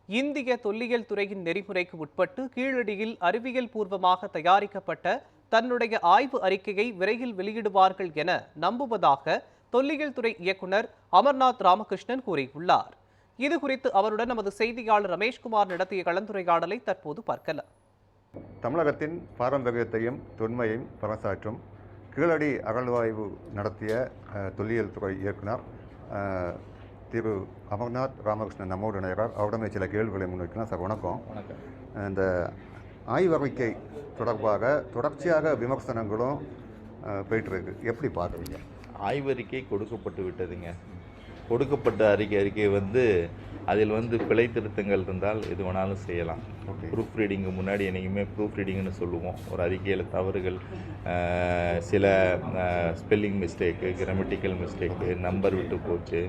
இந்திய தொல்லியல் துறையின் நெறிமுறைக்கு உட்பட்டு கீழடியில் அறிவியல் பூர்வமாக தயாரிக்கப்பட்ட தன்னுடைய ஆய்வு அறிக்கையை விரைவில் வெளியிடுவார்கள் என நம்புவதாக தொல்லியல் துறை இயக்குனர் அமர்நாத் ராமகிருஷ்ணன் கூறியுள்ளார். இதுகுறித்து அவருடன் நமது செய்தியாளர் ரமேஷ்குமார் நடத்திய கலந்துரையாடலை தற்போது பார்க்கலாம். தமிழகத்தின் பாரம்பரியத்தையும் தொன்மையையும் பறைசாற்றும் கீழடி அகழ்வாய்வு நடத்திய தொல்லியல் துறை இயக்குனர் திரு அமர்நாத் ராமகிருஷ்ணன் நம்மோடு இணைகிறார். அவரிடமே சில கேள்விகளை முன்வைக்கலாம். சார் வணக்கம். இந்த ஆய்வறிக்கை தொடர்பாக தொடர்ச்சியாக விமர்சனங்களும் போயிட்டுருக்கு, எப்படி பார்க்குறீங்க? ஆய்வறிக்கை கொடுக்கப்பட்டு விட்டதுங்க. கொடுக்கப்பட்ட அறிக்கை அதில் பிழை திருத்தங்கள் இருந்தால் எது வேணாலும் செய்யலாம். ப்ரூஃப் ரீடிங்கு முன்னாடி என்றைக்குமே ப்ரூஃப் ரீடிங்னு சொல்லுவோம். ஒரு அறிக்கையில் தவறுகள், சில spelling mistake, grammatical mistake, number விட்டு போச்சு,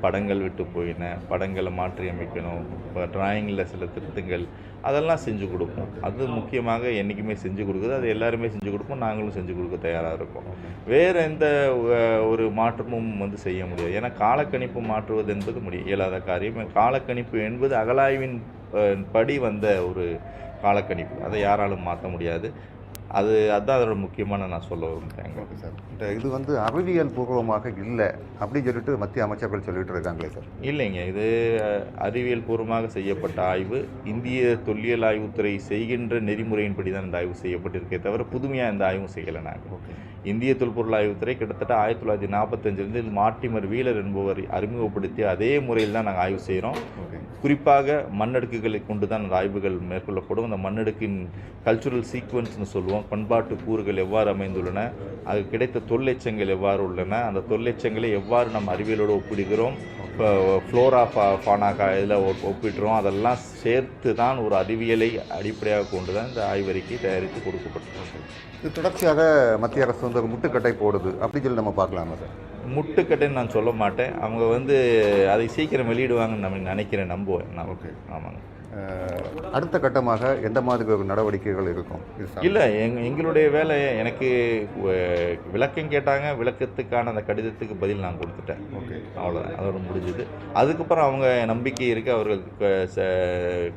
படங்கள் விட்டு போயின, படங்களை மாற்றி அமைக்கணும், இப்போ ட்ராயிங்கில் சில திருத்தங்கள், அதெல்லாம் செஞ்சு கொடுப்போம். அது முக்கியமாக என்றைக்குமே செஞ்சு கொடுக்குது. அது எல்லாருமே செஞ்சு கொடுப்போம், நாங்களும் செஞ்சு கொடுக்க தயாராக இருக்கோம். வேறு எந்த ஒரு மாற்றமும் செய்ய முடியாது. ஏன்னா காலக்கணிப்பு மாற்றுவது என்பது இயலாத காரியம். காலக்கணிப்பு என்பது அகழாய்வின் படி வந்த ஒரு காலக்கணிப்பு. அதை யாராலும் மாற்ற முடியாது. அதுதான் அதோட முக்கியமான நான் சொல்ல விரும்புகிறேங்க. ஓகே சார், இது அறிவியல் பூர்வமாக இல்லை அப்படின்னு சொல்லிட்டு மத்திய அமைச்சர்கள் சொல்லிட்டு இருக்காங்களே சார்? இல்லைங்க, இது அறிவியல் பூர்வமாக செய்யப்பட்ட ஆய்வு. இந்திய தொல்லியல் ஆய்வுத்துறை செய்கின்ற நெறிமுறையின்படி தான் இந்த ஆய்வு செய்யப்பட்டிருக்கே தவிர புதுமையாக இந்த ஆய்வும் செய்யலை நாங்கள். இந்திய தொல்பொருள் ஆய்வுத்துறை கிட்டத்தட்ட 1945 மார்ட்டிமர் வீலர் என்பவர் அறிமுகப்படுத்திய அதே முறையில் தான் நாங்கள் ஆய்வு செய்கிறோம். குறிப்பாக மண்ணடுக்குகளை கொண்டு தான் அந்த ஆய்வுகள் மேற்கொள்ளப்படும். அந்த மண்ணடுக்கின் கல்ச்சுரல் சீக்வன்ஸ்னு சொல்லுவோம். பண்பாட்டு கூறுகள் எவ்வாறு அமைந்துள்ளன, அது கிடைத்த தொல்லெச்சங்கள் எவ்வாறு உள்ளன, அந்த தொல்லெச்சங்களை எவ்வாறு நம்ம அறிவியலோடு ஒப்பிடுகிறோம், இப்போ ஃப்ளோரா ஃபானாக இதில் ஒப்பிடுறோம், அதெல்லாம் சேர்த்து தான் ஒரு அறிவியலை அடிப்படையாக கொண்டு தான் இந்த ஆய்வறிக்கை தயாரித்து கொடுக்கப்பட்டது. இது தொடர்ச்சியாக மத்திய அரசு முட்டுக்கட்டை போடுது அப்படின்னு சொல்லி நம்ம பார்க்கலாமா சார்? முட்டுக்கட்டைன்னு நான் சொல்ல மாட்டேன். அவங்க அதை சீக்கிரம் வெளியிடுவாங்கன்னு நம்ம நினைக்கிறேன், நம்புவேன் நான். ஓகே, ஆமாங்க. அடுத்த கட்டமாக எந்த மாதிரி ஒரு நடவடிக்கைகள் இருக்கும்? இல்லை, எங்களுடைய வேலை, எனக்கு விளக்கம் கேட்டாங்க, விளக்கத்துக்கான அந்த கடிதத்துக்கு பதில் நான் கொடுத்துட்டேன். ஓகே, அவ்வளோதான், அதோட முடிஞ்சுது. அதுக்கப்புறம் அவங்க நம்பிக்கை இருக்குது, அவர்கள்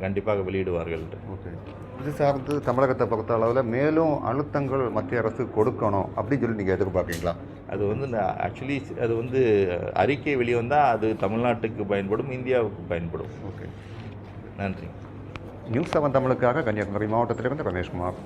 கண்டிப்பாக வெளியிடுவார்கள். ஓகே, இது சார்ந்து தமிழகத்தை பொறுத்த அளவில் மேலும் அழுத்தங்கள் மத்திய அரசு கொடுக்கணும் அப்படின்னு சொல்லி நீங்கள் எதிர்பார்க்கீங்களா? அது ஆக்சுவலி அது அறிக்கை வெளிவந்தால் அது தமிழ்நாட்டுக்கு பயன்படும், இந்தியாவுக்கு பயன்படும். ஓகே, நன்றி. நியூஸ் 7 தமிழுக்காக கன்னியாகுமரி மாவட்டத்திலிருந்து ரமேஷ்குமார்.